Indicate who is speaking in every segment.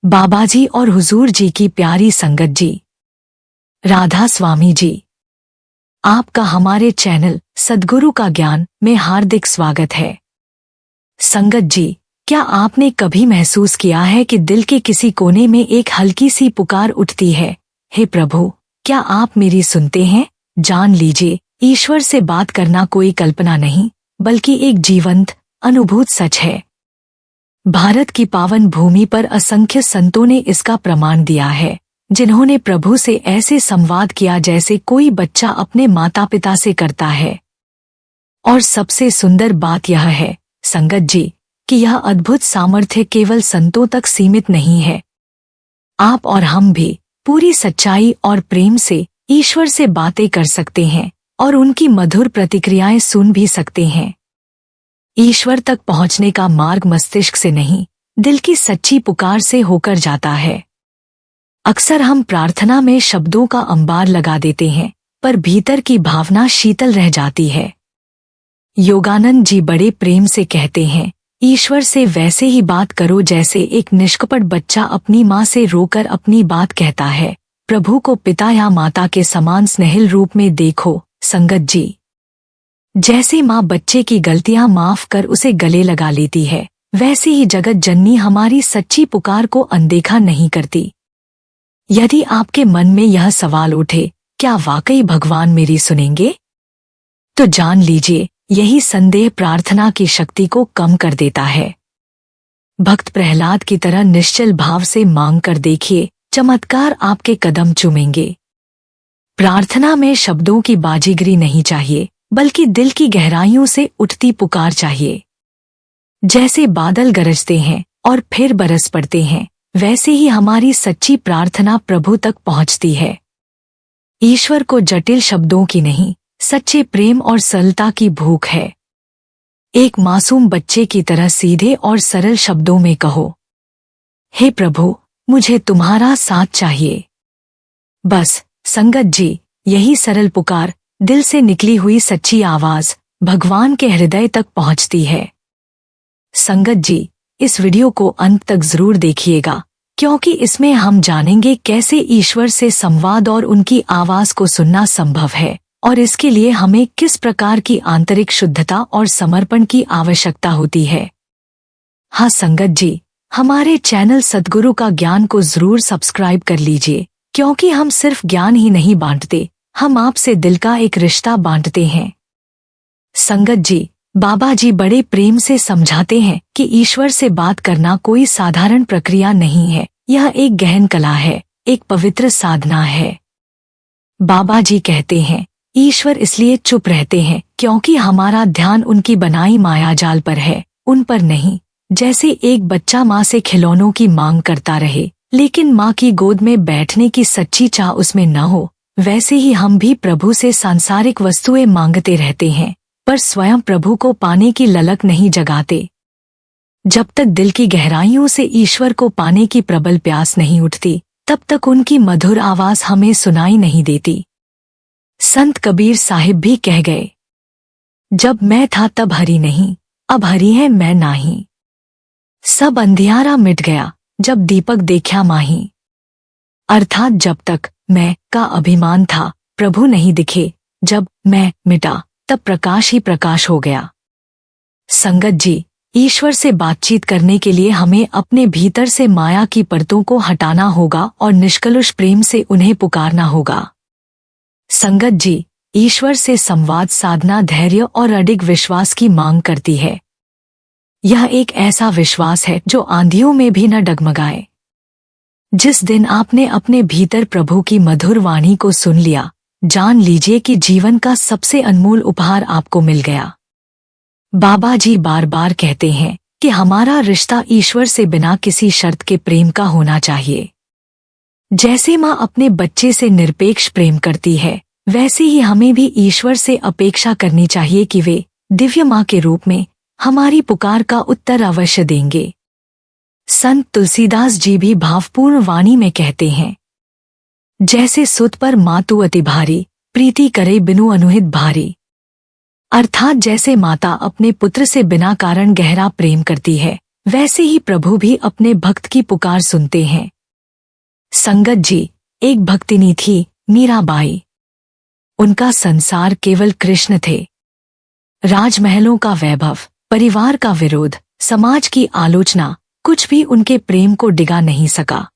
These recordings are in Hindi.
Speaker 1: बाबा जी और हुजूर जी की प्यारी संगत जी, राधा स्वामी जी, आपका हमारे चैनल सद्गुरु का ज्ञान में हार्दिक स्वागत है। संगत जी, क्या आपने कभी महसूस किया है कि दिल के किसी कोने में एक हल्की सी पुकार उठती है, हे प्रभु, क्या आप मेरी सुनते हैं? जान लीजिए, ईश्वर से बात करना कोई कल्पना नहीं, बल्कि एक जीवंत अनुभूत सच है। भारत की पावन भूमि पर असंख्य संतों ने इसका प्रमाण दिया है, जिन्होंने प्रभु से ऐसे संवाद किया जैसे कोई बच्चा अपने माता पिता से करता है। और सबसे सुंदर बात यह है, संगत जी, कि यह अद्भुत सामर्थ्य केवल संतों तक सीमित नहीं है। आप और हम भी पूरी सच्चाई और प्रेम से ईश्वर से बातें कर सकते हैं और उनकी मधुर प्रतिक्रियाएं सुन भी सकते हैं। ईश्वर तक पहुंचने का मार्ग मस्तिष्क से नहीं, दिल की सच्ची पुकार से होकर जाता है। अक्सर हम प्रार्थना में शब्दों का अंबार लगा देते हैं, पर भीतर की भावना शीतल रह जाती है। योगानंद जी बड़े प्रेम से कहते हैं, ईश्वर से वैसे ही बात करो जैसे एक निष्कपट बच्चा अपनी माँ से रोकर अपनी बात कहता है। प्रभु को पिता या माता के समान स्नेहिल रूप में देखो। संगत जी, जैसे माँ बच्चे की गलतियां माफ कर उसे गले लगा लेती है, वैसे ही जगत जननी हमारी सच्ची पुकार को अनदेखा नहीं करती। यदि आपके मन में यह सवाल उठे, क्या वाकई भगवान मेरी सुनेंगे? तो जान लीजिए, यही संदेह प्रार्थना की शक्ति को कम कर देता है। भक्त प्रहलाद की तरह निश्चल भाव से मांग कर देखिए, चमत्कार आपके कदम चूमेंगे। प्रार्थना में शब्दों की बाजीगरी नहीं चाहिए, बल्कि दिल की गहराइयों से उठती पुकार चाहिए। जैसे बादल गरजते हैं और फिर बरस पड़ते हैं, वैसे ही हमारी सच्ची प्रार्थना प्रभु तक पहुंचती है। ईश्वर को जटिल शब्दों की नहीं, सच्चे प्रेम और सरलता की भूख है। एक मासूम बच्चे की तरह सीधे और सरल शब्दों में कहो, हे प्रभु, मुझे तुम्हारा साथ चाहिए। बस संगत जी, यही सरल पुकार, दिल से निकली हुई सच्ची आवाज भगवान के हृदय तक पहुंचती है। संगत जी, इस वीडियो को अंत तक जरूर देखिएगा, क्योंकि इसमें हम जानेंगे कैसे ईश्वर से संवाद और उनकी आवाज को सुनना संभव है, और इसके लिए हमें किस प्रकार की आंतरिक शुद्धता और समर्पण की आवश्यकता होती है। हाँ संगत जी, हमारे चैनल सद्गुरु का ज्ञान को जरूर सब्सक्राइब कर लीजिए, क्योंकि हम सिर्फ ज्ञान ही नहीं बांटते, हम आपसे दिल का एक रिश्ता बांटते हैं। संगत जी, बाबा जी बड़े प्रेम से समझाते हैं कि ईश्वर से बात करना कोई साधारण प्रक्रिया नहीं है, यह एक गहन कला है, एक पवित्र साधना है। बाबा जी कहते हैं, ईश्वर इसलिए चुप रहते हैं क्योंकि हमारा ध्यान उनकी बनाई मायाजाल पर है, उन पर नहीं। जैसे एक बच्चा माँ से खिलौनों की मांग करता रहे, लेकिन माँ की गोद में बैठने की सच्ची चाह उसमें न हो, वैसे ही हम भी प्रभु से सांसारिक वस्तुएं मांगते रहते हैं, पर स्वयं प्रभु को पाने की ललक नहीं जगाते। जब तक दिल की गहराइयों से ईश्वर को पाने की प्रबल प्यास नहीं उठती, तब तक उनकी मधुर आवाज हमें सुनाई नहीं देती। संत कबीर साहिब भी कह गए, जब मैं था तब हरि नहीं, अब हरि है मैं नाही। सब अंधियारा मिट गया, जब दीपक देखा माही। अर्थात जब तक मैं का अभिमान था, प्रभु नहीं दिखे, जब मैं मिटा, तब प्रकाश ही प्रकाश हो गया। संगत जी, ईश्वर से बातचीत करने के लिए हमें अपने भीतर से माया की परतों को हटाना होगा और निष्कलुष प्रेम से उन्हें पुकारना होगा। संगत जी, ईश्वर से संवाद साधना धैर्य और अडिग विश्वास की मांग करती है। यह एक ऐसा विश्वास है जो आंधियों में भी न डगमगाए। जिस दिन आपने अपने भीतर प्रभु की मधुर वाणी को सुन लिया, जान लीजिए कि जीवन का सबसे अनमोल उपहार आपको मिल गया। बाबा जी बार बार कहते हैं कि हमारा रिश्ता ईश्वर से बिना किसी शर्त के प्रेम का होना चाहिए। जैसे माँ अपने बच्चे से निरपेक्ष प्रेम करती है, वैसे ही हमें भी ईश्वर से अपेक्षा करनी चाहिए कि वे दिव्य माँ के रूप में हमारी पुकार का उत्तर अवश्य देंगे। संत तुलसीदास जी भी भावपूर्ण वाणी में कहते हैं, जैसे सुत पर मातु अति भारी, प्रीति करे बिनु अनुहित भारी। अर्थात जैसे माता अपने पुत्र से बिना कारण गहरा प्रेम करती है, वैसे ही प्रभु भी अपने भक्त की पुकार सुनते हैं। संगत जी, एक भक्तिनी थी, मीराबाई। उनका संसार केवल कृष्ण थे। राजमहलों का वैभव, परिवार का विरोध, समाज की आलोचना, कुछ भी उनके प्रेम को डिगा नहीं सका।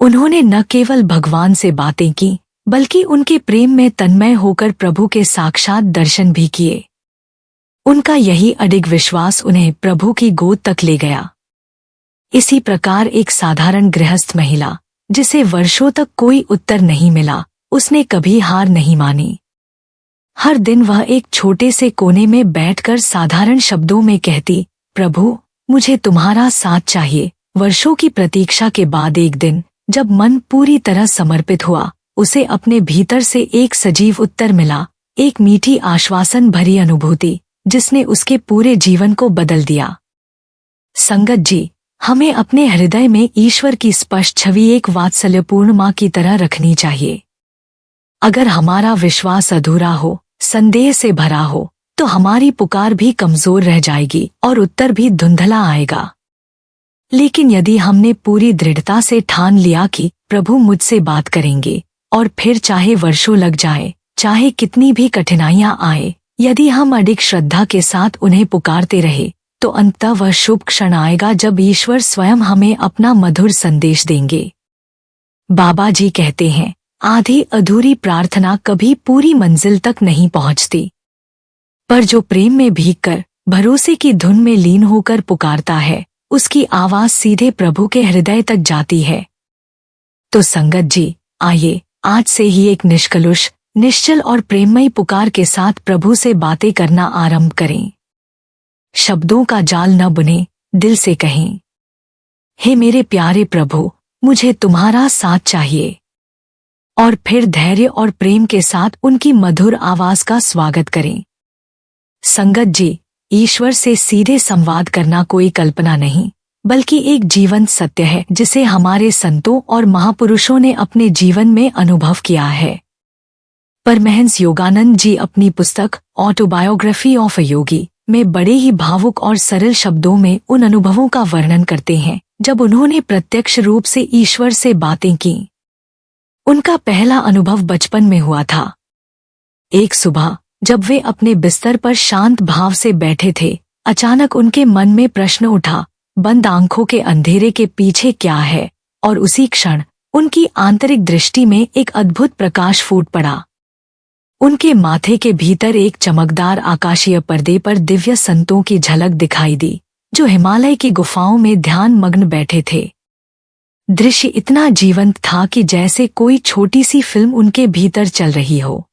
Speaker 1: उन्होंने न केवल भगवान से बातें की, बल्कि उनके प्रेम में तन्मय होकर प्रभु के साक्षात दर्शन भी किए। उनका यही अडिग विश्वास उन्हें प्रभु की गोद तक ले गया। इसी प्रकार एक साधारण गृहस्थ महिला, जिसे वर्षों तक कोई उत्तर नहीं मिला, उसने कभी हार नहीं मानी। हर दिन वह एक छोटे से कोने में बैठकर साधारण शब्दों में कहती, प्रभु, मुझे तुम्हारा साथ चाहिए। वर्षों की प्रतीक्षा के बाद एक दिन, जब मन पूरी तरह समर्पित हुआ, उसे अपने भीतर से एक सजीव उत्तर मिला, एक मीठी आश्वासन भरी अनुभूति, जिसने उसके पूरे जीवन को बदल दिया। संगत जी, हमें अपने हृदय में ईश्वर की स्पष्ट छवि एक वात्सल्यपूर्ण माँ की तरह रखनी चाहिए। अगर हमारा विश्वास अधूरा हो, संदेह से भरा हो, तो हमारी पुकार भी कमजोर रह जाएगी और उत्तर भी धुंधला आएगा। लेकिन यदि हमने पूरी दृढ़ता से ठान लिया कि प्रभु मुझसे बात करेंगे, और फिर चाहे वर्षों लग जाए, चाहे कितनी भी कठिनाइयां आए, यदि हम अडिग श्रद्धा के साथ उन्हें पुकारते रहे, तो अंततः वह शुभ क्षण आएगा जब ईश्वर स्वयं हमें अपना मधुर संदेश देंगे। बाबा जी कहते हैं, आधी अधूरी प्रार्थना कभी पूरी मंजिल तक नहीं पहुंचती, पर जो प्रेम में भीगकर, भरोसे की धुन में लीन होकर पुकारता है, उसकी आवाज सीधे प्रभु के हृदय तक जाती है। तो संगत जी, आइए आज से ही एक निष्कलुष, निश्चल और प्रेममयी पुकार के साथ प्रभु से बातें करना आरंभ करें। शब्दों का जाल न बुने, दिल से कहें, हे मेरे प्यारे प्रभु, मुझे तुम्हारा साथ चाहिए। और फिर धैर्य और प्रेम के साथ उनकी मधुर आवाज का स्वागत करें। संगत जी, ईश्वर से सीधे संवाद करना कोई कल्पना नहीं, बल्कि एक जीवंत सत्य है, जिसे हमारे संतों और महापुरुषों ने अपने जीवन में अनुभव किया है। परमहंस योगानंद जी अपनी पुस्तक ऑटोबायोग्राफी ऑफ अ योगी में बड़े ही भावुक और सरल शब्दों में उन अनुभवों का वर्णन करते हैं, जब उन्होंने प्रत्यक्ष रूप से ईश्वर से बातें की। उनका पहला अनुभव बचपन में हुआ था। एक सुबह, जब वे अपने बिस्तर पर शांत भाव से बैठे थे, अचानक उनके मन में प्रश्न उठा, बंद आंखों के अंधेरे के पीछे क्या है? और उसी क्षण उनकी आंतरिक दृष्टि में एक अद्भुत प्रकाश फूट पड़ा। उनके माथे के भीतर एक चमकदार आकाशीय पर्दे पर दिव्य संतों की झलक दिखाई दी, जो हिमालय की गुफाओं में ध्यान मग्न बैठे थे। दृश्य इतना जीवंत था कि जैसे कोई छोटी सी फिल्म उनके भीतर चल रही हो।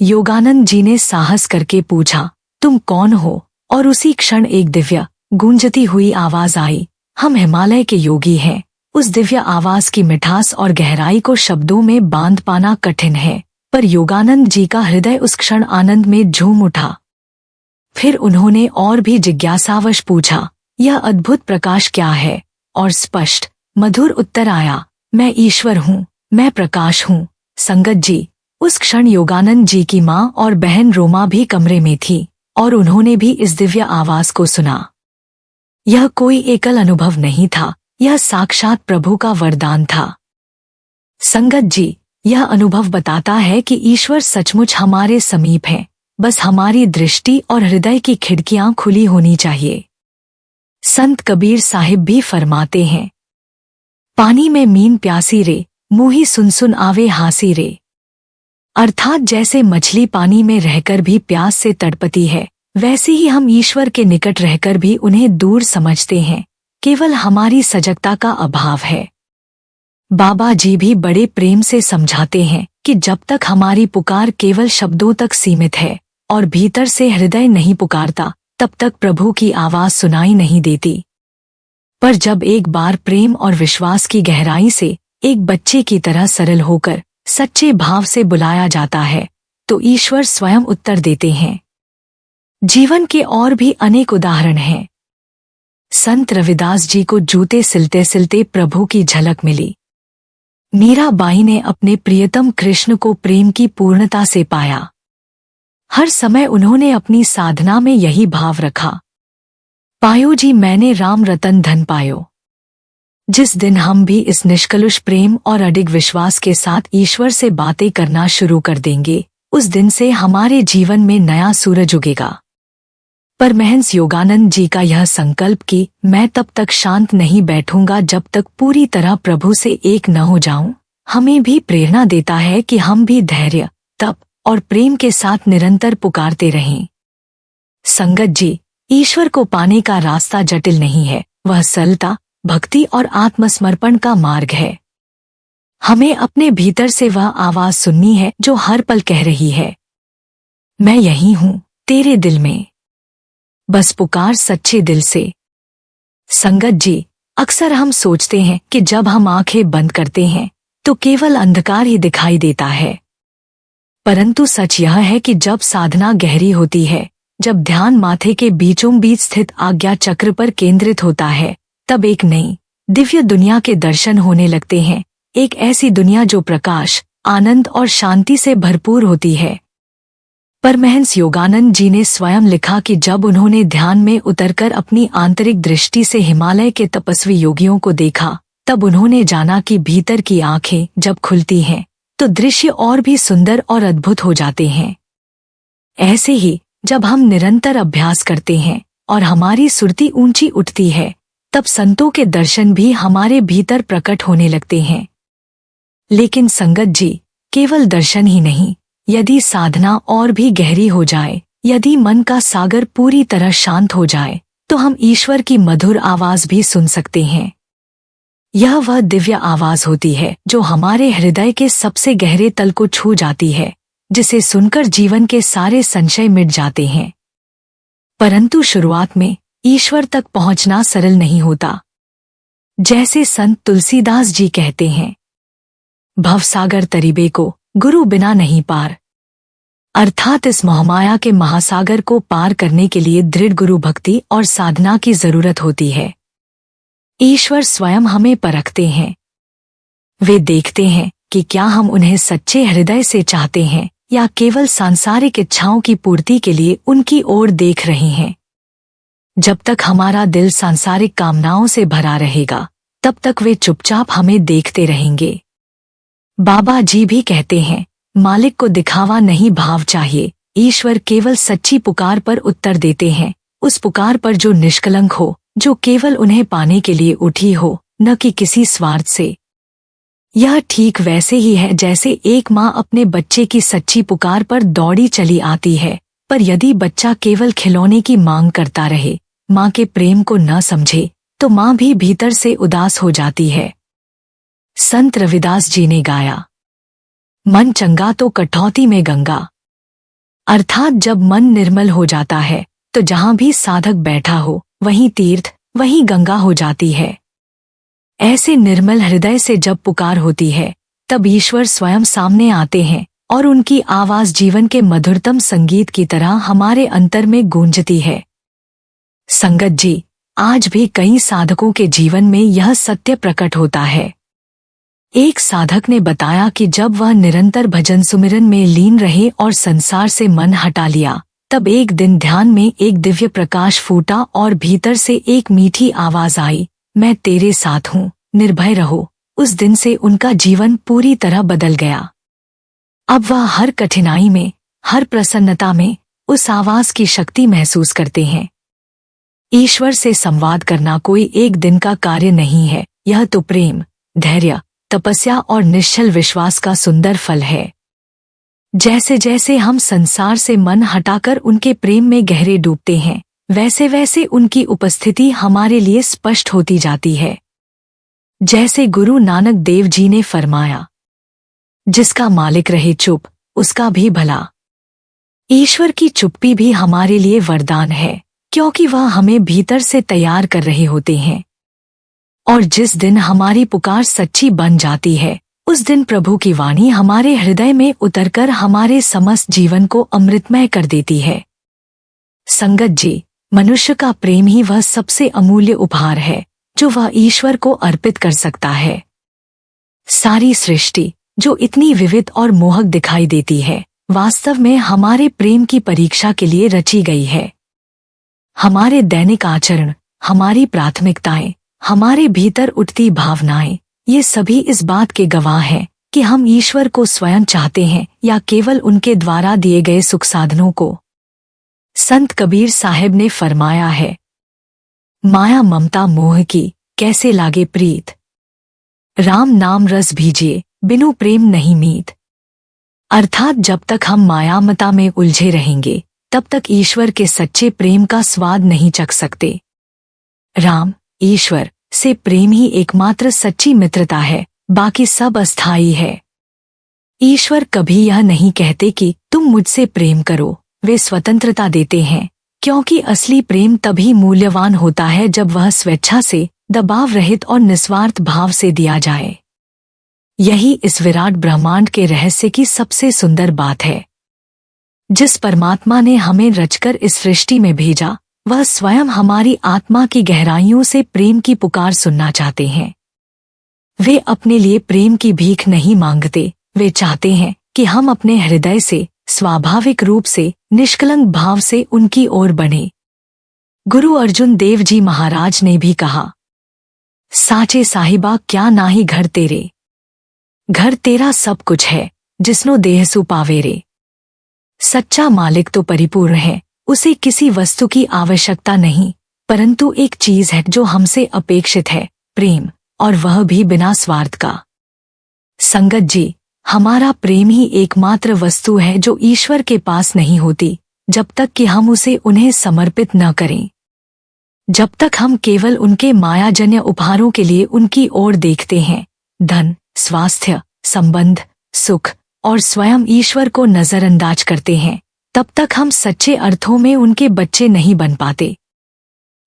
Speaker 1: योगानंद जी ने साहस करके पूछा, तुम कौन हो? और उसी क्षण एक दिव्य, गूंजती हुई आवाज आई, हम हिमालय के योगी हैं। उस दिव्य आवाज की मिठास और गहराई को शब्दों में बांध पाना कठिन है, पर योगानंद जी का हृदय उस क्षण आनंद में झूम उठा। फिर उन्होंने और भी जिज्ञासावश पूछा, यह अद्भुत प्रकाश क्या है? और स्पष्ट, मधुर उत्तर आया, मैं ईश्वर हूँ, मैं प्रकाश हूँ। संगत जी, उस क्षण योगानंद जी की माँ और बहन रोमा भी कमरे में थी, और उन्होंने भी इस दिव्य आवाज को सुना। यह कोई एकल अनुभव नहीं था, यह साक्षात प्रभु का वरदान था। संगत जी, यह अनुभव बताता है कि ईश्वर सचमुच हमारे समीप है, बस हमारी दृष्टि और हृदय की खिड़कियां खुली होनी चाहिए। संत कबीर साहिब भी फरमाते हैं, पानी में मीन प्यासी रे, मुँही सुन सुन आवे हासी रे। अर्थात जैसे मछली पानी में रहकर भी प्यास से तड़पती है, वैसे ही हम ईश्वर के निकट रहकर भी उन्हें दूर समझते हैं, केवल हमारी सजगता का अभाव है। बाबा जी भी बड़े प्रेम से समझाते हैं कि जब तक हमारी पुकार केवल शब्दों तक सीमित है और भीतर से हृदय नहीं पुकारता, तब तक प्रभु की आवाज सुनाई नहीं देती। पर जब एक बार प्रेम और विश्वास की गहराई से एक बच्चे की तरह सरल होकर सच्चे भाव से बुलाया जाता है, तो ईश्वर स्वयं उत्तर देते हैं। जीवन के और भी अनेक उदाहरण हैं। संत रविदास जी को जूते सिलते सिलते प्रभु की झलक मिली। मीराबाई ने अपने प्रियतम कृष्ण को प्रेम की पूर्णता से पाया। हर समय उन्होंने अपनी साधना में यही भाव रखा। पायो जी मैंने राम रतन धन पायो। जिस दिन हम भी इस निष्कलुष प्रेम और अडिग विश्वास के साथ ईश्वर से बातें करना शुरू कर देंगे, उस दिन से हमारे जीवन में नया सूरज उगेगा। परमहंस योगानंद जी का यह संकल्प कि मैं तब तक शांत नहीं बैठूंगा जब तक पूरी तरह प्रभु से एक न हो जाऊं, हमें भी प्रेरणा देता है कि हम भी धैर्य, तप और प्रेम के साथ निरंतर पुकारते रहें। संगत जी, ईश्वर को पाने का रास्ता जटिल नहीं है, वह सरलता, भक्ति और आत्मसमर्पण का मार्ग है। हमें अपने भीतर से वह आवाज सुननी है जो हर पल कह रही है, मैं यहीं हूं तेरे दिल में, बस पुकार सच्चे दिल से। संगत जी, अक्सर हम सोचते हैं कि जब हम आंखें बंद करते हैं तो केवल अंधकार ही दिखाई देता है, परंतु सच यह है कि जब साधना गहरी होती है, जब ध्यान माथे के बीचों बीच स्थित आज्ञा चक्र पर केंद्रित होता है, तब एक नई दिव्य दुनिया के दर्शन होने लगते हैं, एक ऐसी दुनिया जो प्रकाश, आनंद और शांति से भरपूर होती है। परमहंस योगानंद जी ने स्वयं लिखा कि जब उन्होंने ध्यान में उतरकर अपनी आंतरिक दृष्टि से हिमालय के तपस्वी योगियों को देखा, तब उन्होंने जाना कि भीतर की आंखें जब खुलती हैं तो दृश्य और भी सुंदर और अद्भुत हो जाते हैं। ऐसे ही जब हम निरंतर अभ्यास करते हैं और हमारी सुरती ऊंची उठती है, तब संतों के दर्शन भी हमारे भीतर प्रकट होने लगते हैं। लेकिन संगत जी, केवल दर्शन ही नहीं, यदि साधना और भी गहरी हो जाए, यदि मन का सागर पूरी तरह शांत हो जाए, तो हम ईश्वर की मधुर आवाज भी सुन सकते हैं। यह वह दिव्य आवाज होती है जो हमारे हृदय के सबसे गहरे तल को छू जाती है, जिसे सुनकर जीवन के सारे संशय मिट जाते हैं। परंतु शुरुआत में ईश्वर तक पहुंचना सरल नहीं होता। जैसे संत तुलसीदास जी कहते हैं, भवसागर तरीबे को गुरु बिना नहीं पार। अर्थात इस मोहमाया के महासागर को पार करने के लिए दृढ़ गुरु भक्ति और साधना की जरूरत होती है। ईश्वर स्वयं हमें परखते हैं। वे देखते हैं कि क्या हम उन्हें सच्चे हृदय से चाहते हैं या केवल सांसारिक इच्छाओं की पूर्ति के लिए उनकी ओर देख रहे हैं। जब तक हमारा दिल सांसारिक कामनाओं से भरा रहेगा, तब तक वे चुपचाप हमें देखते रहेंगे। बाबा जी भी कहते हैं, मालिक को दिखावा नहीं भाव चाहिए। ईश्वर केवल सच्ची पुकार पर उत्तर देते हैं, उस पुकार पर जो निष्कलंक हो, जो केवल उन्हें पाने के लिए उठी हो, न कि किसी स्वार्थ से। यह ठीक वैसे ही है जैसे एक माँ अपने बच्चे की सच्ची पुकार पर दौड़ी चली आती है, पर यदि बच्चा केवल खिलौने की मांग करता रहे, माँ के प्रेम को न समझे, तो माँ भी भीतर से उदास हो जाती है। संत रविदास जी ने गाया, मन चंगा तो कठौती में गंगा। अर्थात जब मन निर्मल हो जाता है तो जहां भी साधक बैठा हो, वहीं तीर्थ, वहीं गंगा हो जाती है। ऐसे निर्मल हृदय से जब पुकार होती है, तब ईश्वर स्वयं सामने आते हैं और उनकी आवाज जीवन के मधुरतम संगीत की तरह हमारे अंतर में गूंजती है। संगत जी, आज भी कई साधकों के जीवन में यह सत्य प्रकट होता है। एक साधक ने बताया कि जब वह निरंतर भजन सुमिरन में लीन रहे और संसार से मन हटा लिया, तब एक दिन ध्यान में एक दिव्य प्रकाश फूटा और भीतर से एक मीठी आवाज आई, मैं तेरे साथ हूँ, निर्भय रहो। उस दिन से उनका जीवन पूरी तरह बदल गया। अब वह हर कठिनाई में, हर प्रसन्नता में उस आवाज की शक्ति महसूस करते हैं। ईश्वर से संवाद करना कोई एक दिन का कार्य नहीं है, यह तो प्रेम, धैर्य, तपस्या और निश्चल विश्वास का सुंदर फल है। जैसे जैसे हम संसार से मन हटाकर उनके प्रेम में गहरे डूबते हैं, वैसे वैसे उनकी उपस्थिति हमारे लिए स्पष्ट होती जाती है। जैसे गुरु नानक देव जी ने फरमाया, जिसका मालिक रहे चुप, उसका भी भला। ईश्वर की चुप्पी भी हमारे लिए वरदान है, क्योंकि वह हमें भीतर से तैयार कर रहे होते हैं। और जिस दिन हमारी पुकार सच्ची बन जाती है, उस दिन प्रभु की वाणी हमारे हृदय में उतरकर हमारे समस्त जीवन को अमृतमय कर देती है। संगत जी, मनुष्य का प्रेम ही वह सबसे अमूल्य उपहार है जो वह ईश्वर को अर्पित कर सकता है। सारी सृष्टि जो इतनी विविध और मोहक दिखाई देती है, वास्तव में हमारे प्रेम की परीक्षा के लिए रची गई है। हमारे दैनिक आचरण, हमारी प्राथमिकताएं, हमारे भीतर उठती भावनाएं, ये सभी इस बात के गवाह हैं कि हम ईश्वर को स्वयं चाहते हैं या केवल उनके द्वारा दिए गए सुख साधनों को। संत कबीर साहिब ने फरमाया है, माया ममता मोह की कैसे लागे प्रीत, राम नाम रस भीजिए बिनु प्रेम नहीं मीत। अर्थात जब तक हम माया मता में उलझे रहेंगे तब तक ईश्वर के सच्चे प्रेम का स्वाद नहीं चख सकते। राम, ईश्वर से प्रेम ही एकमात्र सच्ची मित्रता है, बाकी सब अस्थायी है। ईश्वर कभी यह नहीं कहते कि तुम मुझसे प्रेम करो, वे स्वतंत्रता देते हैं, क्योंकि असली प्रेम तभी मूल्यवान होता है जब वह स्वेच्छा से, दबाव रहित और निस्वार्थ भाव से दिया जाए। यही इस विराट ब्रह्मांड के रहस्य की सबसे सुंदर बात है। जिस परमात्मा ने हमें रचकर इस सृष्टि में भेजा, वह स्वयं हमारी आत्मा की गहराइयों से प्रेम की पुकार सुनना चाहते हैं। वे अपने लिए प्रेम की भीख नहीं मांगते, वे चाहते हैं कि हम अपने हृदय से, स्वाभाविक रूप से, निष्कलंक भाव से उनकी ओर बने। गुरु अर्जुन देव जी महाराज ने भी कहा, साचे साहिबा क्या नाही घर तेरे, घर तेरा सब कुछ है जिसनो देह सु पावे रे। सच्चा मालिक तो परिपूर्ण है, उसे किसी वस्तु की आवश्यकता नहीं, परंतु एक चीज है जो हमसे अपेक्षित है, प्रेम, और वह भी बिना स्वार्थ का। संगत जी, हमारा प्रेम ही एकमात्र वस्तु है जो ईश्वर के पास नहीं होती, जब तक कि हम उसे उन्हें समर्पित न करें। जब तक हम केवल उनके मायाजन्य उपहारों के लिए उनकी ओर देखते हैं, धन, स्वास्थ्य, संबंध, सुख और स्वयं ईश्वर को नजरअंदाज करते हैं, तब तक हम सच्चे अर्थों में उनके बच्चे नहीं बन पाते।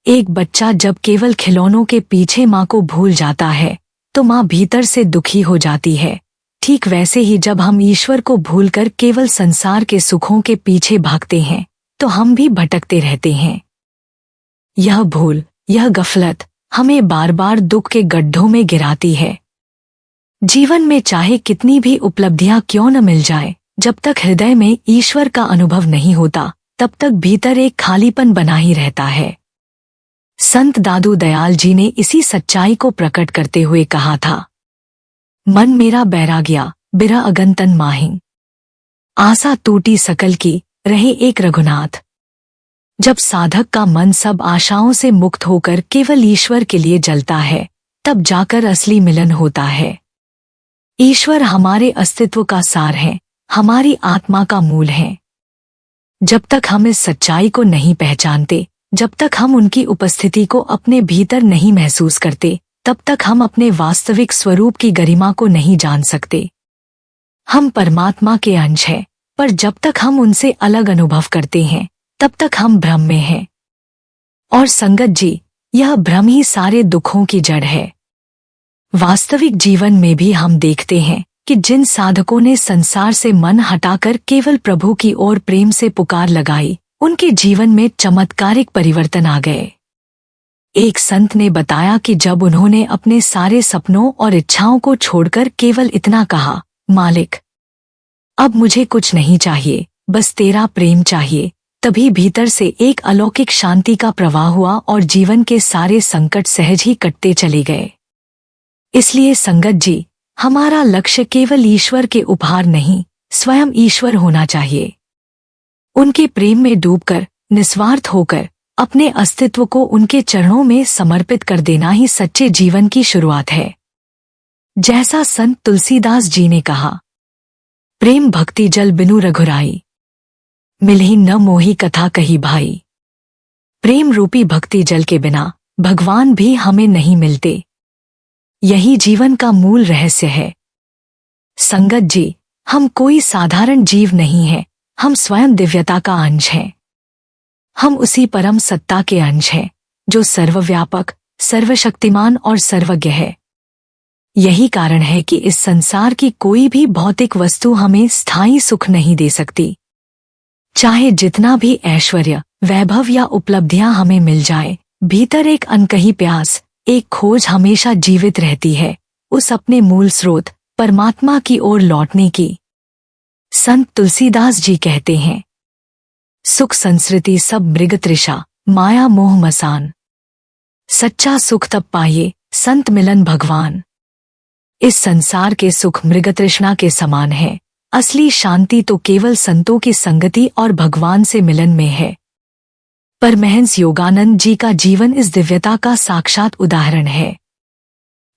Speaker 1: एक बच्चा जब केवल खिलौनों के पीछे माँ को भूल जाता है तो माँ भीतर से दुखी हो जाती है। ठीक वैसे ही जब हम ईश्वर को भूलकर केवल संसार के सुखों के पीछे भागते हैं तो हम भी भटकते रहते हैं। यह भूल, यह गफलत हमें बार बार दुख के गड्ढों में गिराती है। जीवन में चाहे कितनी भी उपलब्धियां क्यों न मिल जाए, जब तक हृदय में ईश्वर का अनुभव नहीं होता, तब तक भीतर एक खालीपन बना ही रहता है। संत दादू दयाल जी ने इसी सच्चाई को प्रकट करते हुए कहा था, मन मेरा बैराग्या बिरा अगन तन माहिं, आशा टूटी सकल की रहे एक रघुनाथ। जब साधक का मन सब आशाओं से मुक्त होकर केवल ईश्वर के लिए जलता है, तब जाकर असली मिलन होता है। ईश्वर हमारे अस्तित्व का सार है, हमारी आत्मा का मूल है। जब तक हम इस सच्चाई को नहीं पहचानते, जब तक हम उनकी उपस्थिति को अपने भीतर नहीं महसूस करते, तब तक हम अपने वास्तविक स्वरूप की गरिमा को नहीं जान सकते। हम परमात्मा के अंश हैं, पर जब तक हम उनसे अलग अनुभव करते हैं, तब तक हम भ्रम में हैं। और संगत जी, यह भ्रम ही सारे दुखों की जड़ है। वास्तविक जीवन में भी हम देखते हैं कि जिन साधकों ने संसार से मन हटाकर केवल प्रभु की ओर प्रेम से पुकार लगाई, उनके जीवन में चमत्कारिक परिवर्तन आ गए। एक संत ने बताया कि जब उन्होंने अपने सारे सपनों और इच्छाओं को छोड़कर केवल इतना कहा, मालिक, अब मुझे कुछ नहीं चाहिए, बस तेरा प्रेम चाहिए, तभी भीतर से एक अलौकिक शांति का प्रवाह हुआ और जीवन के सारे संकट सहज ही कटते चले गए। इसलिए संगत जी, हमारा लक्ष्य केवल ईश्वर के उपहार नहीं, स्वयं ईश्वर होना चाहिए। उनके प्रेम में डूबकर, निस्वार्थ होकर, अपने अस्तित्व को उनके चरणों में समर्पित कर देना ही सच्चे जीवन की शुरुआत है। जैसा संत तुलसीदास जी ने कहा, प्रेम भक्ति जल बिनु रघुराई, मिलहि न मोही कथा कही भाई। प्रेम रूपी भक्ति जल के बिना भगवान भी हमें नहीं मिलते। यही जीवन का मूल रहस्य है। संगत जी, हम कोई साधारण जीव नहीं हैं, हम स्वयं दिव्यता का अंश हैं। हम उसी परम सत्ता के अंश हैं, जो सर्वव्यापक, सर्वशक्तिमान और सर्वज्ञ है। यही कारण है कि इस संसार की कोई भी भौतिक वस्तु हमें स्थायी सुख नहीं दे सकती। चाहे जितना भी ऐश्वर्य, वैभव या उपलब्धियां हमें मिल जाए, भीतर एक अनकही प्यास, एक खोज हमेशा जीवित रहती है, उस अपने मूल स्रोत परमात्मा की ओर लौटने की। संत तुलसीदास जी कहते हैं, सुख संस्कृति सब मृग तृषा, माया मोह मसान। सच्चा सुख तब पाइए, संत मिलन भगवान। इस संसार के सुख मृग तृष्णा के समान है। असली शांति तो केवल संतों की संगति और भगवान से मिलन में है। परमहंस योगानंद जी का जीवन इस दिव्यता का साक्षात उदाहरण है।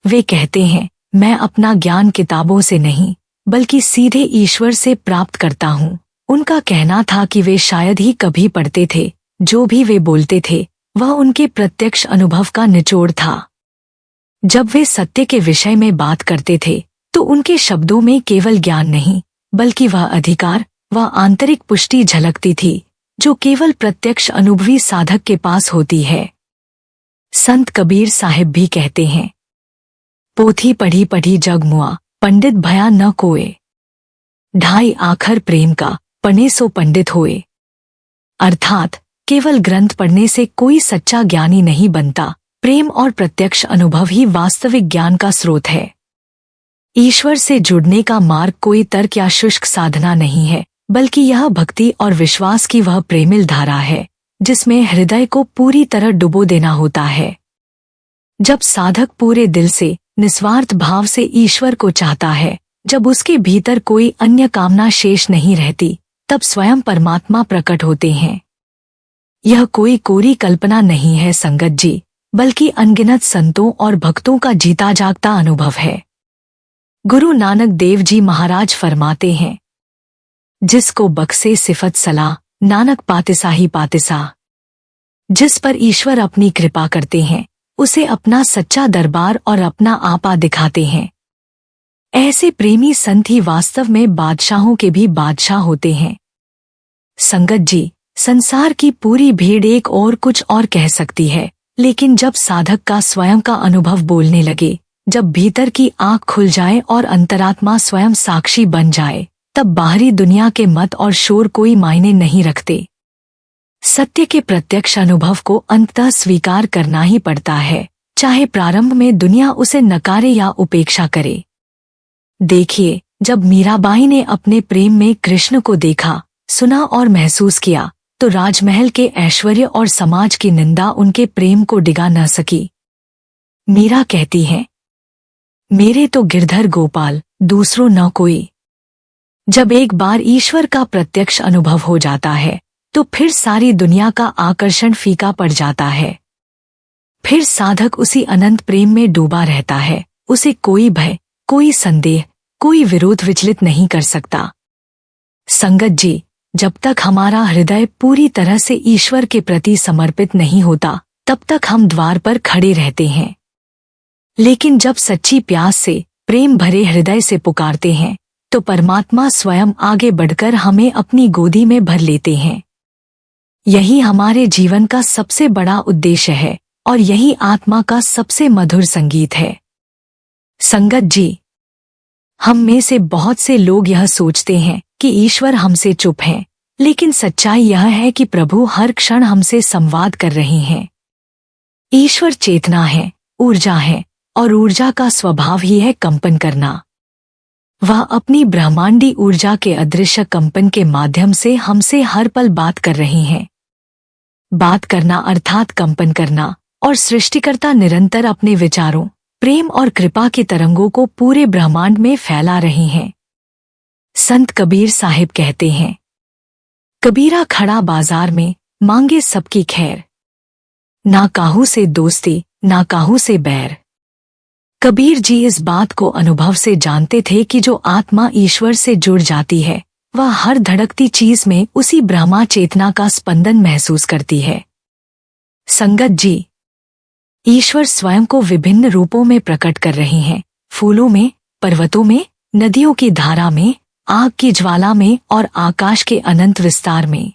Speaker 1: वे कहते हैं, मैं अपना ज्ञान किताबों से नहीं बल्कि सीधे ईश्वर से प्राप्त करता हूँ। उनका कहना था कि वे शायद ही कभी पढ़ते थे, जो भी वे बोलते थे वह उनके प्रत्यक्ष अनुभव का निचोड़ था। जब वे सत्य के विषय में बात करते थे तो उनके शब्दों में केवल ज्ञान नहीं बल्कि वह अधिकार, वह आंतरिक पुष्टि झलकती थी जो केवल प्रत्यक्ष अनुभवी साधक के पास होती है। संत कबीर साहिब भी कहते हैं, पोथी पढ़ी पढ़ी जग मुआ, पंडित भया न कोय। ढाई आखर प्रेम का, पढ़े सो पंडित होए। अर्थात केवल ग्रंथ पढ़ने से कोई सच्चा ज्ञानी नहीं बनता। प्रेम और प्रत्यक्ष अनुभव ही वास्तविक ज्ञान का स्रोत है। ईश्वर से जुड़ने का मार्ग कोई तर्क या शुष्क साधना नहीं है, बल्कि यह भक्ति और विश्वास की वह प्रेमिल धारा है जिसमें हृदय को पूरी तरह डुबो देना होता है। जब साधक पूरे दिल से निस्वार्थ भाव से ईश्वर को चाहता है, जब उसके भीतर कोई अन्य कामना शेष नहीं रहती, तब स्वयं परमात्मा प्रकट होते हैं। यह कोई कोरी कल्पना नहीं है संगत जी, बल्कि अनगिनत संतों और भक्तों का जीता जागता अनुभव है। गुरु नानक देव जी महाराज फरमाते हैं, जिसको बख्शे सिफत सलाह, नानक पातिसा ही पातिसा। जिस पर ईश्वर अपनी कृपा करते हैं उसे अपना सच्चा दरबार और अपना आपा दिखाते हैं। ऐसे प्रेमी संत ही वास्तव में बादशाहों के भी बादशाह होते हैं। संगत जी, संसार की पूरी भीड़ एक और कुछ और कह सकती है, लेकिन जब साधक का स्वयं का अनुभव बोलने लगे, जब भीतर की आँख खुल जाए और अंतरात्मा स्वयं साक्षी बन जाए, तब बाहरी दुनिया के मत और शोर कोई मायने नहीं रखते। सत्य के प्रत्यक्ष अनुभव को अंततः स्वीकार करना ही पड़ता है, चाहे प्रारंभ में दुनिया उसे नकारे या उपेक्षा करे। देखिए, जब मीराबाई ने अपने प्रेम में कृष्ण को देखा, सुना और महसूस किया, तो राजमहल के ऐश्वर्य और समाज की निंदा उनके प्रेम को डिगा न सकी। मीरा कहती है, मेरे तो गिरधर गोपाल, दूसरों न कोई। जब एक बार ईश्वर का प्रत्यक्ष अनुभव हो जाता है तो फिर सारी दुनिया का आकर्षण फीका पड़ जाता है। फिर साधक उसी अनंत प्रेम में डूबा रहता है। उसे कोई भय, कोई संदेह, कोई विरोध विचलित नहीं कर सकता। संगत जी, जब तक हमारा हृदय पूरी तरह से ईश्वर के प्रति समर्पित नहीं होता, तब तक हम द्वार पर खड़े रहते हैं। लेकिन जब सच्ची प्यास से, प्रेम भरे हृदय से पुकारते हैं, तो परमात्मा स्वयं आगे बढ़कर हमें अपनी गोदी में भर लेते हैं। यही हमारे जीवन का सबसे बड़ा उद्देश्य है और यही आत्मा का सबसे मधुर संगीत है। संगत जी, हम में से बहुत से लोग यह सोचते हैं कि ईश्वर हमसे चुप हैं, लेकिन सच्चाई यह है कि प्रभु हर क्षण हमसे संवाद कर रहे हैं। ईश्वर चेतना है, ऊर्जा है, और ऊर्जा का स्वभाव ही है कंपन करना। वह अपनी ब्रह्मांडी ऊर्जा के अदृश्य कंपन के माध्यम से हमसे हर पल बात कर रहे हैं। बात करना अर्थात कंपन करना, और सृष्टिकर्ता निरंतर अपने विचारों, प्रेम और कृपा की तरंगों को पूरे ब्रह्मांड में फैला रहे हैं। संत कबीर साहिब कहते हैं, कबीरा खड़ा बाजार में, मांगे सबकी खैर। ना काहू से दोस्ती, ना काहू से बैर। कबीर जी इस बात को अनुभव से जानते थे कि जो आत्मा ईश्वर से जुड़ जाती है, वह हर धड़कती चीज में उसी ब्रह्मा चेतना का स्पंदन महसूस करती है। संगत जी, ईश्वर स्वयं को विभिन्न रूपों में प्रकट कर रहे हैं। फूलों में, पर्वतों में, नदियों की धारा में, आग की ज्वाला में और आकाश के अनंत विस्तार में।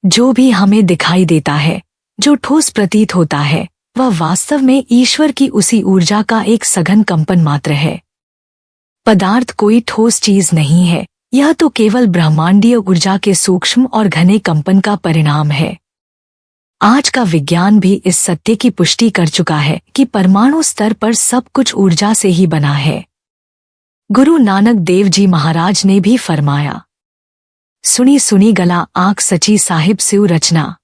Speaker 1: जो भी हमें दिखाई देता है, जो ठोस प्रतीत होता है, वह वास्तव में ईश्वर की उसी ऊर्जा का एक सघन कंपन मात्र है। पदार्थ कोई ठोस चीज नहीं है, यह तो केवल ब्रह्मांडीय ऊर्जा के सूक्ष्म और घने कंपन का परिणाम है। आज का विज्ञान भी इस सत्य की पुष्टि कर चुका है कि परमाणु स्तर पर सब कुछ ऊर्जा से ही बना है। गुरु नानक देव जी महाराज ने भी फरमाया, सुनी सुनी गला आँख सची साहिब स्यू रचना।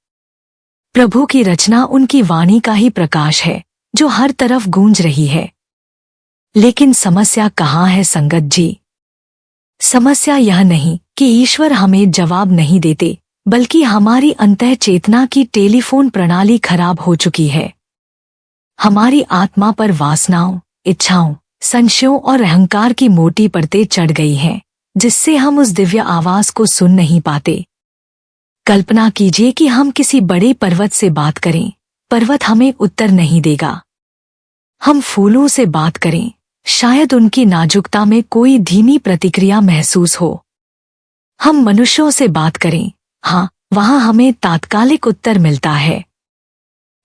Speaker 1: प्रभु की रचना उनकी वाणी का ही प्रकाश है जो हर तरफ गूंज रही है। लेकिन समस्या कहाँ है संगत जी? समस्या यह नहीं कि ईश्वर हमें जवाब नहीं देते, बल्कि हमारी अंतः चेतना की टेलीफोन प्रणाली खराब हो चुकी है। हमारी आत्मा पर वासनाओं, इच्छाओं, संशयों और अहंकार की मोटी परतें चढ़ गई हैं, जिससे हम उस दिव्य आवाज को सुन नहीं पाते। कल्पना कीजिए कि हम किसी बड़े पर्वत से बात करें, पर्वत हमें उत्तर नहीं देगा। हम फूलों से बात करें, शायद उनकी नाजुकता में कोई धीमी प्रतिक्रिया महसूस हो। हम मनुष्यों से बात करें, हाँ, वहां हमें तात्कालिक उत्तर मिलता है।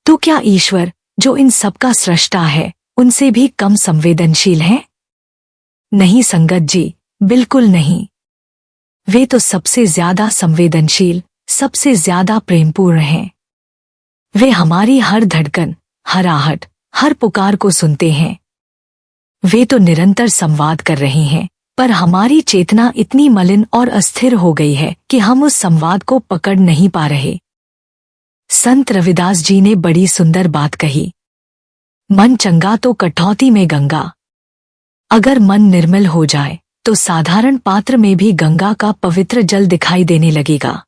Speaker 1: तो क्या ईश्वर, जो इन सबका सृष्टा है, उनसे भी कम संवेदनशील है? नहीं संगत जी, बिल्कुल नहीं। वे तो सबसे ज्यादा संवेदनशील, सबसे ज्यादा प्रेमपूर्ण हैं। वे हमारी हर धड़कन, हर आहट, हर पुकार को सुनते हैं। वे तो निरंतर संवाद कर रहे हैं, पर हमारी चेतना इतनी मलिन और अस्थिर हो गई है कि हम उस संवाद को पकड़ नहीं पा रहे। संत रविदास जी ने बड़ी सुंदर बात कही, मन चंगा तो कठौती में गंगा। अगर मन निर्मल हो जाए तो साधारण पात्र में भी गंगा का पवित्र जल दिखाई देने लगेगा।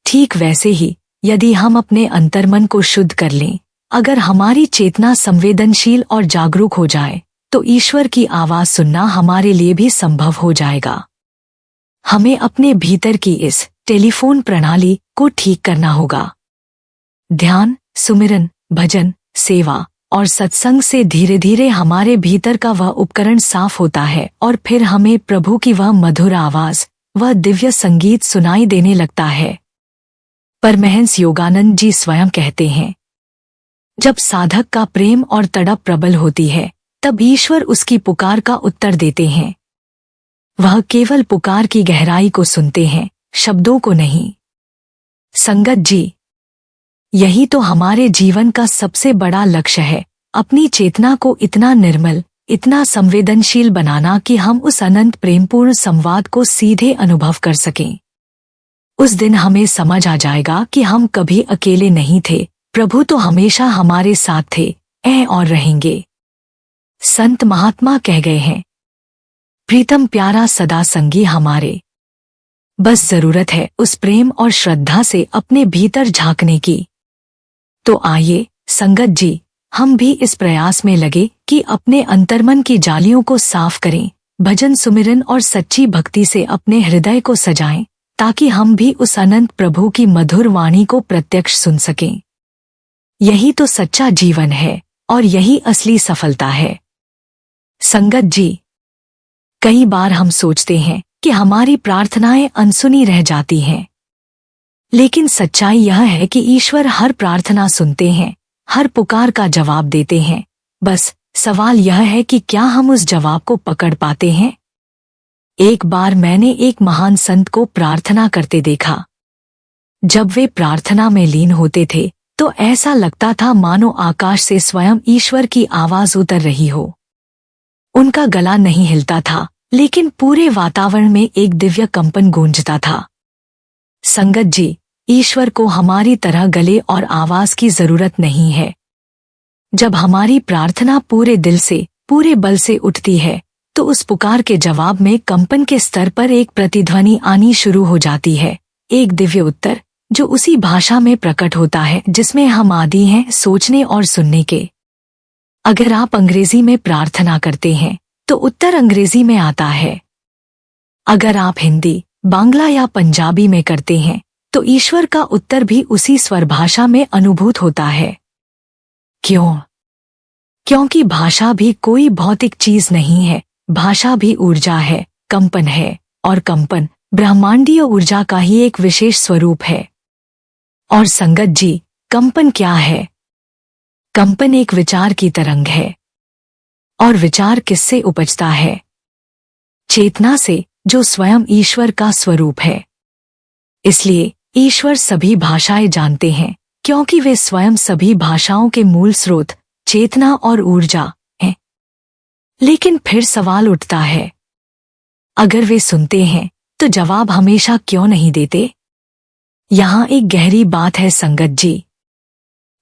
Speaker 1: ठीक वैसे ही यदि हम अपने अंतर्मन को शुद्ध कर लें, अगर हमारी चेतना संवेदनशील और जागरूक हो जाए, तो ईश्वर की आवाज सुनना हमारे लिए भी संभव हो जाएगा। हमें अपने भीतर की इस टेलीफोन प्रणाली को ठीक करना होगा। ध्यान, सुमिरन, भजन, सेवा और सत्संग से धीरे धीरे हमारे भीतर का वह उपकरण साफ होता है और फिर हमें प्रभु की वह मधुर आवाज, वह दिव्य संगीत सुनाई देने लगता है। परमहंस योगानंद जी स्वयं कहते हैं, जब साधक का प्रेम और तड़प प्रबल होती है, तब ईश्वर उसकी पुकार का उत्तर देते हैं। वह केवल पुकार की गहराई को सुनते हैं, शब्दों को नहीं। संगत जी, यही तो हमारे जीवन का सबसे बड़ा लक्ष्य है, अपनी चेतना को इतना निर्मल, इतना संवेदनशील बनाना कि हम उस अनंत प्रेमपूर्ण संवाद को सीधे अनुभव कर सकें। उस दिन हमें समझ आ जाएगा कि हम कभी अकेले नहीं थे, प्रभु तो हमेशा हमारे साथ थे, और रहेंगे। संत महात्मा कह गए हैं, प्रीतम प्यारा सदा संगी हमारे। बस जरूरत है उस प्रेम और श्रद्धा से अपने भीतर झांकने की। तो आइए संगत जी, हम भी इस प्रयास में लगे कि अपने अंतर्मन की जालियों को साफ करें, भजन, सुमिरन और सच्ची भक्ति से अपने हृदय को सजाएं, ताकि हम भी उस अनंत प्रभु की मधुर वाणी को प्रत्यक्ष सुन सकें। यही तो सच्चा जीवन है और यही असली सफलता है। संगत जी, कई बार हम सोचते हैं कि हमारी प्रार्थनाएं अनसुनी रह जाती हैं, लेकिन सच्चाई यह है कि ईश्वर हर प्रार्थना सुनते हैं, हर पुकार का जवाब देते हैं। बस सवाल यह है कि क्या हम उस जवाब को पकड़ पाते हैं? एक बार मैंने एक महान संत को प्रार्थना करते देखा। जब वे प्रार्थना में लीन होते थे तो ऐसा लगता था मानो आकाश से स्वयं ईश्वर की आवाज उतर रही हो। उनका गला नहीं हिलता था, लेकिन पूरे वातावरण में एक दिव्य कंपन गूंजता था। संगत जी, ईश्वर को हमारी तरह गले और आवाज की जरूरत नहीं है। जब हमारी प्रार्थना पूरे दिल से, पूरे बल से उठती है, तो उस पुकार के जवाब में कंपन के स्तर पर एक प्रतिध्वनि आनी शुरू हो जाती है, एक दिव्य उत्तर जो उसी भाषा में प्रकट होता है जिसमें हम आदी हैं सोचने और सुनने के। अगर आप अंग्रेजी में प्रार्थना करते हैं तो उत्तर अंग्रेजी में आता है। अगर आप हिंदी, बांग्ला या पंजाबी में करते हैं तो ईश्वर का उत्तर भी उसी स्वर भाषा में अनुभूत होता है। क्यों? क्योंकि भाषा भी कोई भौतिक चीज नहीं है, भाषा भी ऊर्जा है, कंपन है, और कंपन ब्रह्मांडीय ऊर्जा का ही एक विशेष स्वरूप है। और संगत जी, कंपन क्या है? कंपन एक विचार की तरंग है। और विचार किससे उपजता है? चेतना से, जो स्वयं ईश्वर का स्वरूप है। इसलिए ईश्वर सभी भाषाएं जानते हैं, क्योंकि वे स्वयं सभी भाषाओं के मूल स्रोत, चेतना और ऊर्जा हैं। लेकिन फिर सवाल उठता है, अगर वे सुनते हैं तो जवाब हमेशा क्यों नहीं देते? यहाँ एक गहरी बात है संगत जी।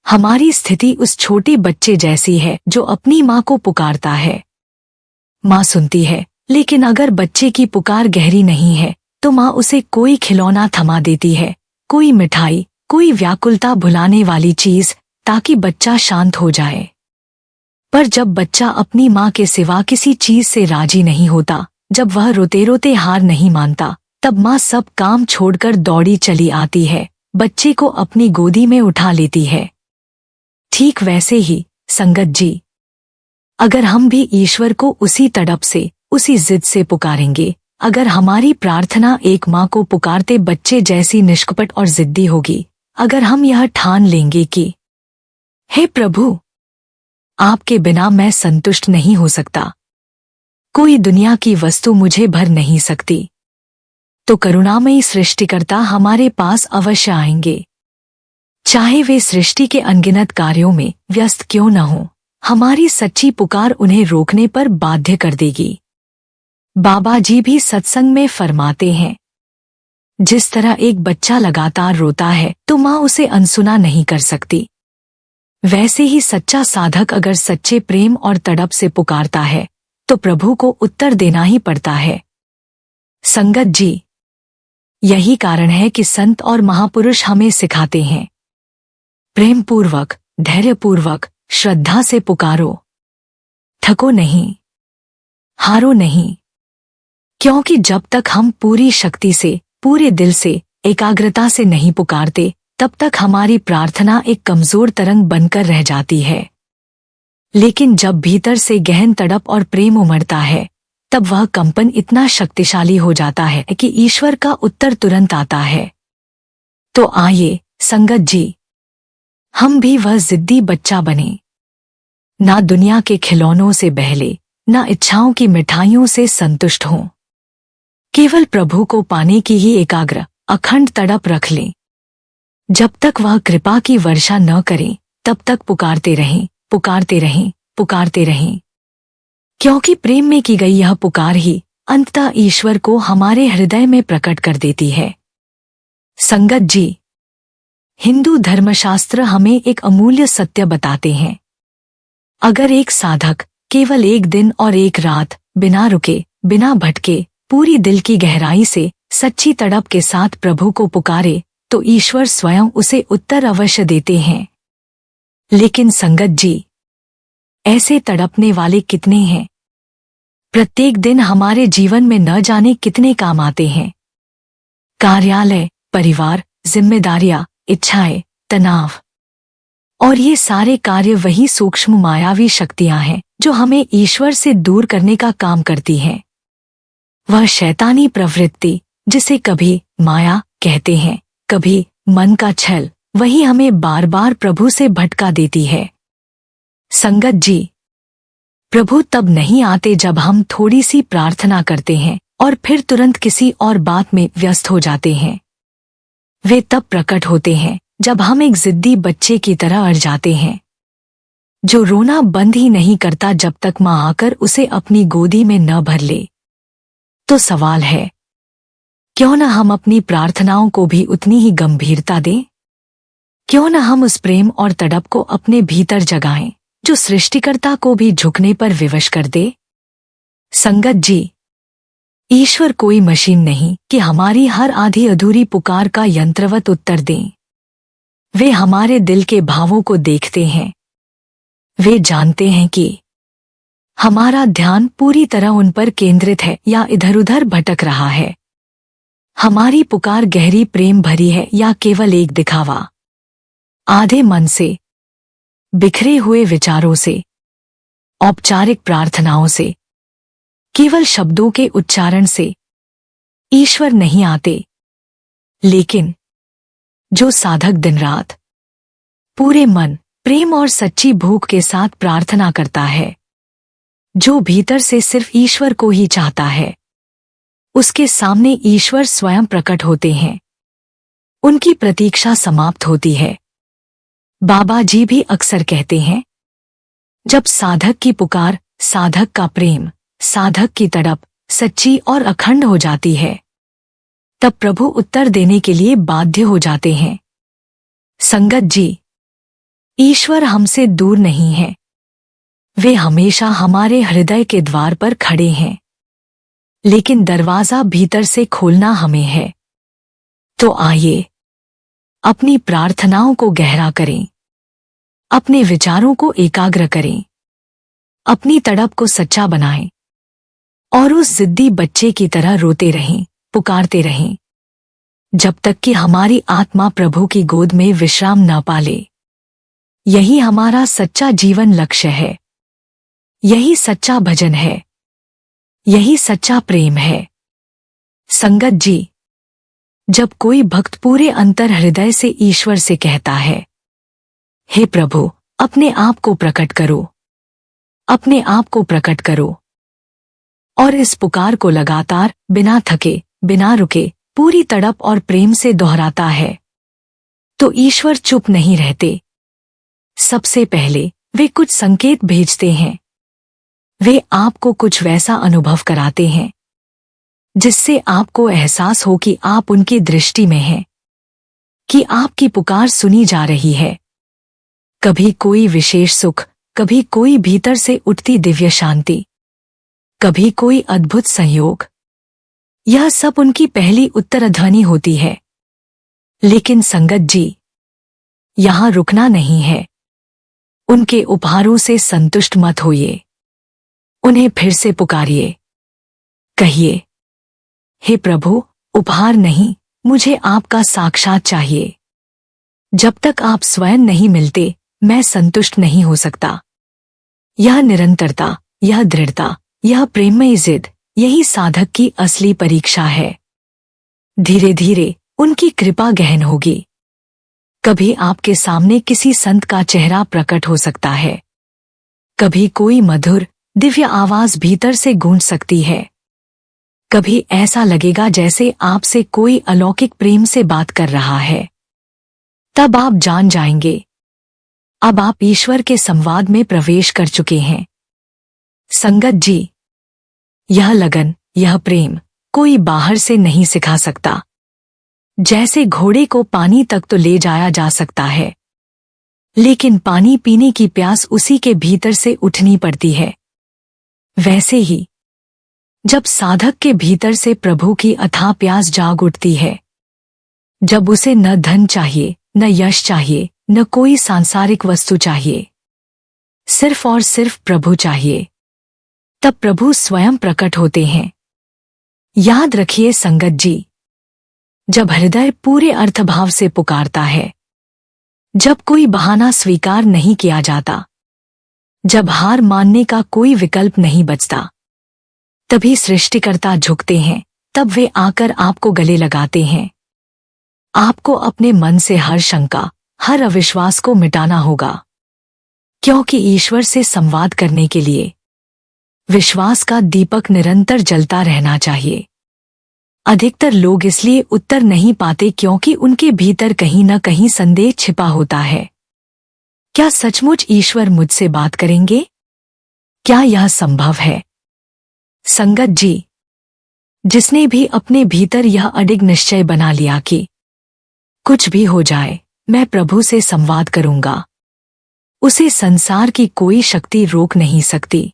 Speaker 1: हमारी स्थिति उस छोटे बच्चे जैसी है जो अपनी माँ को पुकारता है। माँ सुनती है, लेकिन अगर बच्चे की पुकार गहरी नहीं है तो माँ उसे कोई खिलौना थमा देती है, कोई मिठाई, कोई व्याकुलता भुलाने वाली चीज, ताकि बच्चा शांत हो जाए। पर जब बच्चा अपनी माँ के सिवा किसी चीज से राजी नहीं होता, जब वह रोते रोते हार नहीं मानता, तब माँ सब काम छोड़कर दौड़ी चली आती है, बच्चे को अपनी गोदी में उठा लेती है। ठीक वैसे ही संगत जी, अगर हम भी ईश्वर को उसी तड़प से, उसी जिद से पुकारेंगे, अगर हमारी प्रार्थना एक माँ को पुकारते बच्चे जैसी निष्कपट और जिद्दी होगी, अगर हम यह ठान लेंगे कि हे प्रभु, आपके बिना मैं संतुष्ट नहीं हो सकता, कोई दुनिया की वस्तु मुझे भर नहीं सकती, तो करुणामयी सृष्टिकर्ता हमारे पास अवश्य आएंगे। चाहे वे सृष्टि के अनगिनत कार्यों में व्यस्त क्यों न हो, हमारी सच्ची पुकार उन्हें रोकने पर बाध्य कर देगी। बाबा जी भी सत्संग में फरमाते हैं, जिस तरह एक बच्चा लगातार रोता है तो माँ उसे अनसुना नहीं कर सकती, वैसे ही सच्चा साधक अगर सच्चे प्रेम और तड़प से पुकारता है तो प्रभु को उत्तर देना ही पड़ता है। संगत जी, यही कारण है कि संत और महापुरुष हमें सिखाते हैं, प्रेम पूर्वक, धैर्यपूर्वक, श्रद्धा से पुकारो, थको नहीं, हारो नहीं, क्योंकि जब तक हम पूरी शक्ति से, पूरे दिल से, एकाग्रता से नहीं पुकारते, तब तक हमारी प्रार्थना एक कमजोर तरंग बनकर रह जाती है। लेकिन जब भीतर से गहन तड़प और प्रेम उमड़ता है, तब वह कंपन इतना शक्तिशाली हो जाता है कि ईश्वर का उत्तर तुरंत आता है। तो आइए संगत जी, हम भी वह जिद्दी बच्चा बने, ना दुनिया के खिलौनों से बहले, ना इच्छाओं की मिठाइयों से संतुष्ट हों, केवल प्रभु को पाने की ही एकाग्र, अखंड तड़प रख लें। जब तक वह कृपा की वर्षा न करें, तब तक पुकारते रहें, पुकारते रहें, पुकारते रहें, क्योंकि प्रेम में की गई यह पुकार ही अंततः ईश्वर को हमारे हृदय में प्रकट कर देती है। संगत जी, हिंदू धर्मशास्त्र हमें एक अमूल्य सत्य बताते हैं, अगर एक साधक केवल एक दिन और एक रात बिना रुके, बिना भटके, पूरी दिल की गहराई से, सच्ची तड़प के साथ प्रभु को पुकारे, तो ईश्वर स्वयं उसे उत्तर अवश्य देते हैं। लेकिन संगत जी, ऐसे तड़पने वाले कितने हैं? प्रत्येक दिन हमारे जीवन में न जाने कितने काम आते हैं। कार्यालय, परिवार, जिम्मेदारियां, इच्छाएं, तनाव, और ये सारे कार्य वही सूक्ष्म मायावी शक्तियां हैं जो हमें ईश्वर से दूर करने का काम करती हैं। वह शैतानी प्रवृत्ति, जिसे कभी माया कहते हैं, कभी मन का छल, वही हमें बार बार प्रभु से भटका देती है। संगत जी, प्रभु तब नहीं आते जब हम थोड़ी सी प्रार्थना करते हैं और फिर तुरंत किसी और बात में व्यस्त हो जाते हैं। वे तब प्रकट होते हैं जब हम एक जिद्दी बच्चे की तरह अड़ जाते हैं, जो रोना बंद ही नहीं करता जब तक माँ आकर उसे अपनी गोदी में न भर ले। तो सवाल है, क्यों न हम अपनी प्रार्थनाओं को भी उतनी ही गंभीरता दें? क्यों न हम उस प्रेम और तड़प को अपने भीतर जगाएं जो सृष्टिकर्ता को भी झुकने पर विवश कर दे? संगत जी, ईश्वर कोई मशीन नहीं कि हमारी हर आधी अधूरी पुकार का यंत्रवत उत्तर दें। वे हमारे दिल के भावों को देखते हैं। वे जानते हैं कि हमारा ध्यान पूरी तरह उन पर केंद्रित है या इधर-उधर भटक रहा है। हमारी पुकार गहरी प्रेम भरी है या केवल एक दिखावा, आधे मन से, बिखरे हुए विचारों से, औपचारिक प्रार्थनाओं से, केवल शब्दों के उच्चारण से। ईश्वर नहीं आते, लेकिन जो साधक दिन रात पूरे मन, प्रेम और सच्ची भूख के साथ प्रार्थना करता है, जो भीतर से सिर्फ ईश्वर को ही चाहता है, उसके सामने ईश्वर स्वयं प्रकट होते हैं। उनकी प्रतीक्षा समाप्त होती है। बाबा जी भी अक्सर कहते हैं, जब साधक की पुकार, साधक का प्रेम, साधक की तड़प सच्ची और अखंड हो जाती है, तब प्रभु उत्तर देने के लिए बाध्य हो जाते हैं। संगत जी, ईश्वर हमसे दूर नहीं है, वे हमेशा हमारे हृदय के द्वार पर खड़े हैं, लेकिन दरवाजा भीतर से खोलना हमें है। तो आइए अपनी प्रार्थनाओं को गहरा करें, अपने विचारों को एकाग्र करें, अपनी तड़प को सच्चा बनाएं और उस जिद्दी बच्चे की तरह रोते रहें, पुकारते रहें, जब तक कि हमारी आत्मा प्रभु की गोद में विश्राम न पाले। यही हमारा सच्चा जीवन लक्ष्य है, यही सच्चा भजन है, यही सच्चा प्रेम है। संगत जी, जब कोई भक्त पूरे अंतर हृदय से ईश्वर से कहता है, हे प्रभु, अपने आप को प्रकट करो, अपने आप को प्रकट करो, और इस पुकार को लगातार बिना थके, बिना रुके, पूरी तड़प और प्रेम से दोहराता है, तो ईश्वर चुप नहीं रहते। सबसे पहले वे कुछ संकेत भेजते हैं। वे आपको कुछ वैसा अनुभव कराते हैं जिससे आपको एहसास हो कि आप उनकी दृष्टि में हैं, कि आपकी पुकार सुनी जा रही है। कभी कोई विशेष सुख, कभी कोई भीतर से उठती दिव्य शांति, कभी कोई अद्भुत संयोग। यह सब उनकी पहली उत्तरध्वनि होती है। लेकिन संगत जी, यहां रुकना नहीं है। उनके उपहारों से संतुष्ट मत होइए, उन्हें फिर से पुकारिए। कहिए, हे प्रभु, उपहार नहीं, मुझे आपका साक्षात चाहिए। जब तक आप स्वयं नहीं मिलते, मैं संतुष्ट नहीं हो सकता। यह निरंतरता, यह दृढ़ता, यह प्रेममयी जिद, यही साधक की असली परीक्षा है। धीरे धीरे उनकी कृपा गहन होगी। कभी आपके सामने किसी संत का चेहरा प्रकट हो सकता है, कभी कोई मधुर दिव्य आवाज भीतर से गूंज सकती है, कभी ऐसा लगेगा जैसे आपसे कोई अलौकिक प्रेम से बात कर रहा है। तब आप जान जाएंगे, अब आप ईश्वर के संवाद में प्रवेश कर चुके हैं। संगत जी, यह लगन, यह प्रेम कोई बाहर से नहीं सिखा सकता। जैसे घोड़े को पानी तक तो ले जाया जा सकता है, लेकिन पानी पीने की प्यास उसी के भीतर से उठनी पड़ती है। वैसे ही जब साधक के भीतर से प्रभु की अथाह प्यास जाग उठती है, जब उसे न धन चाहिए, न यश चाहिए, न कोई सांसारिक वस्तु चाहिए, सिर्फ और सिर्फ प्रभु चाहिए, तब प्रभु स्वयं प्रकट होते हैं। याद रखिए संगत जी, जब हृदय पूरे अर्थभाव से पुकारता है, जब कोई बहाना स्वीकार नहीं किया जाता, जब हार मानने का कोई विकल्प नहीं बचता, तभी सृष्टिकर्ता झुकते हैं। तब वे आकर आपको गले लगाते हैं। आपको अपने मन से हर शंका, हर अविश्वास को मिटाना होगा, क्योंकि ईश्वर से संवाद करने के लिए विश्वास का दीपक निरंतर जलता रहना चाहिए। अधिकतर लोग इसलिए उत्तर नहीं पाते क्योंकि उनके भीतर कहीं न कहीं संदेह छिपा होता है। क्या सचमुच ईश्वर मुझसे बात करेंगे? क्या यह संभव है? संगत जी, जिसने भी अपने भीतर यह अडिग निश्चय बना लिया कि कुछ भी हो जाए, मैं प्रभु से संवाद करूंगा, उसे संसार की कोई शक्ति रोक नहीं सकती।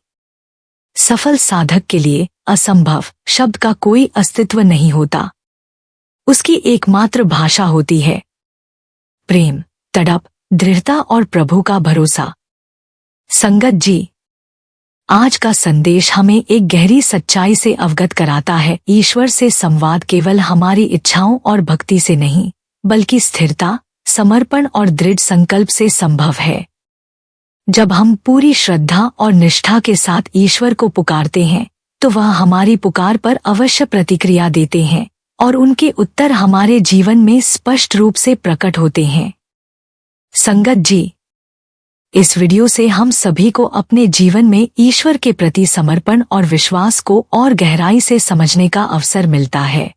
Speaker 1: सफल साधक के लिए असंभव शब्द का कोई अस्तित्व नहीं होता। उसकी एकमात्र भाषा होती है प्रेम, तड़प, दृढ़ता और प्रभु का भरोसा। संगत जी, आज का संदेश हमें एक गहरी सच्चाई से अवगत कराता है। ईश्वर से संवाद केवल हमारी इच्छाओं और भक्ति से नहीं, बल्कि स्थिरता, समर्पण और दृढ़ संकल्प से संभव है। जब हम पूरी श्रद्धा और निष्ठा के साथ ईश्वर को पुकारते हैं, तो वह हमारी पुकार पर अवश्य प्रतिक्रिया देते हैं और उनके उत्तर हमारे जीवन में स्पष्ट रूप से प्रकट होते हैं। संगत जी, इस वीडियो से हम सभी को अपने जीवन में ईश्वर के प्रति समर्पण और विश्वास को और गहराई से समझने का अवसर मिलता है।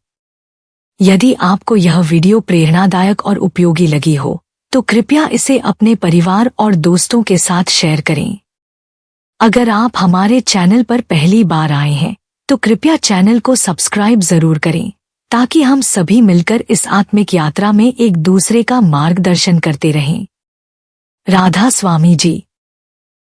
Speaker 1: यदि आपको यह वीडियो प्रेरणादायक और उपयोगी लगी हो, तो कृपया इसे अपने परिवार और दोस्तों के साथ शेयर करें। अगर आप हमारे चैनल पर पहली बार आए हैं, तो कृपया चैनल को सब्सक्राइब जरूर करें, ताकि हम सभी मिलकर इस आत्मिक यात्रा में एक दूसरे का मार्गदर्शन करते रहें। राधा स्वामी जी।